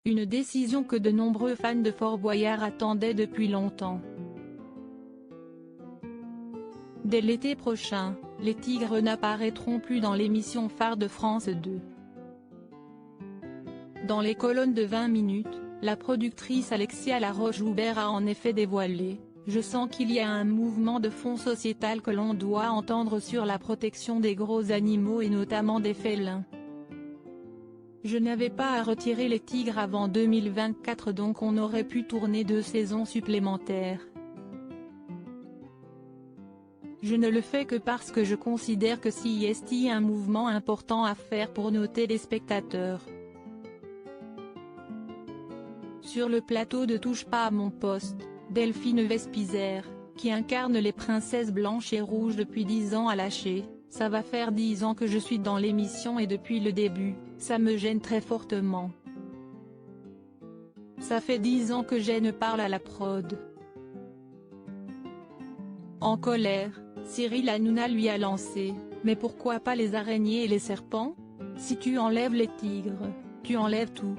Une décision que de nombreux fans de Fort Boyard attendaient depuis longtemps. Dès l'été prochain, les Tigres n'apparaîtront plus dans l'émission phare de France 2. Dans les colonnes de 20 minutes, la productrice Alexia Laroche-Joubert a en effet dévoilé: « Je sens qu'il y a un mouvement de fond sociétal que l'on doit entendre sur la protection des gros animaux et notamment des félins. Je n'avais pas à retirer les Tigres avant 2024, donc on aurait pu tourner 2 saisons supplémentaires. Je ne le fais que parce que je considère que CIST est un mouvement important à faire pour nos téléspectateurs. » Sur le plateau de Touche pas à mon poste, Delphine Vespizer, qui incarne les princesses blanches et rouges depuis 10 ans, a lâché: « Ça va faire 10 ans que je suis dans l'émission et depuis le début, ça me gêne très fortement. Ça fait 10 ans que je ne parle à la prod. » En colère, Cyril Hanouna lui a lancé: « Mais pourquoi pas les araignées et les serpents? Si tu enlèves les tigres, tu enlèves tout. »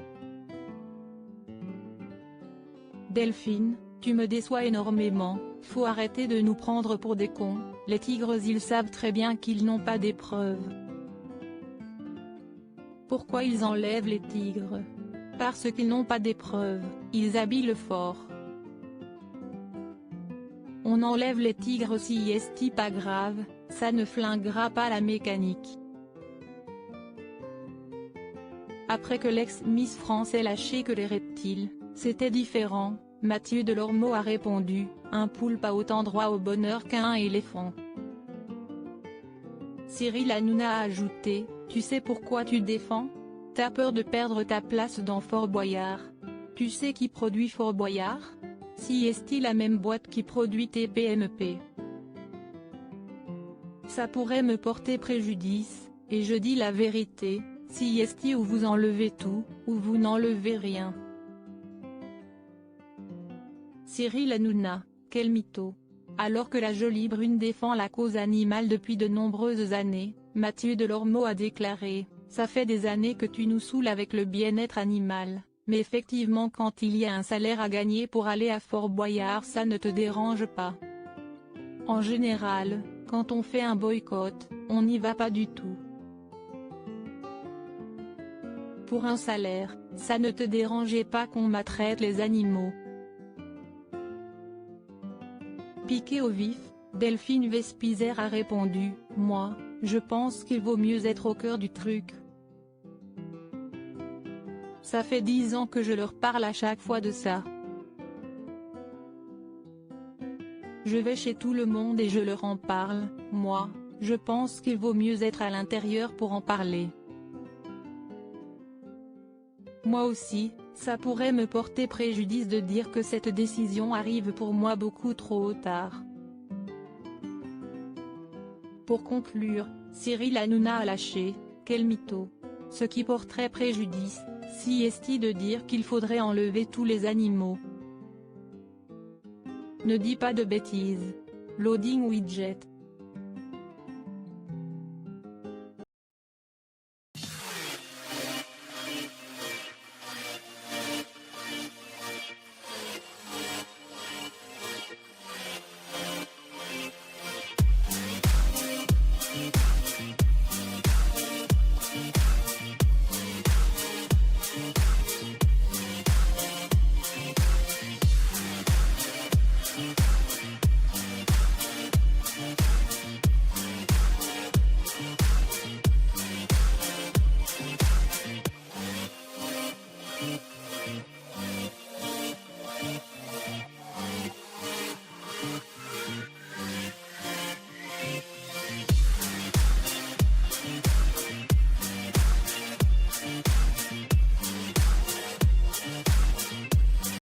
Delphine, tu me déçois énormément, faut arrêter de nous prendre pour des cons, les tigres ils savent très bien qu'ils n'ont pas d'épreuves. Pourquoi ils enlèvent les tigres? Parce qu'ils n'ont pas d'épreuves, ils habillent le fort. On enlève les tigres si est pas grave, ça ne flinguera pas la mécanique. Après que l'ex-Miss France ait lâché que les reptiles, c'était différent, Mathieu Delormeau a répondu: « Un poulpe a autant droit au bonheur qu'un éléphant. » Cyril Hanouna a ajouté: « Tu sais pourquoi tu défends? T'as peur de perdre ta place dans Fort Boyard. Tu sais qui produit Fort Boyard? CIST, la même boîte qui produit TPMP. Ça pourrait me porter préjudice, et je dis la vérité, CIST, ou vous enlevez tout, ou vous n'enlevez rien. » Cyril Hanouna, quel mytho. Alors que la jolie brune défend la cause animale depuis de nombreuses années, Mathieu Delormeau a déclaré: « Ça fait des années que tu nous saoules avec le bien-être animal, mais effectivement quand il y a un salaire à gagner pour aller à Fort Boyard ça ne te dérange pas. En général, quand on fait un boycott, on n'y va pas du tout. Pour un salaire, ça ne te dérangeait pas qu'on maltraite les animaux. » Piquée au vif, Delphine Vespizer a répondu: « Moi, je pense qu'il vaut mieux être au cœur du truc. Ça fait 10 ans que je leur parle à chaque fois de ça. Je vais chez tout le monde et je leur en parle, moi, je pense qu'il vaut mieux être à l'intérieur pour en parler. Moi aussi, ça pourrait me porter préjudice de dire que cette décision arrive pour moi beaucoup trop tard. » Pour conclure, Cyril Hanouna a lâché: « Quel mytho. Ce qui porterait préjudice, si est-il de dire qu'il faudrait enlever tous les animaux. Ne dis pas de bêtises. Loading widget.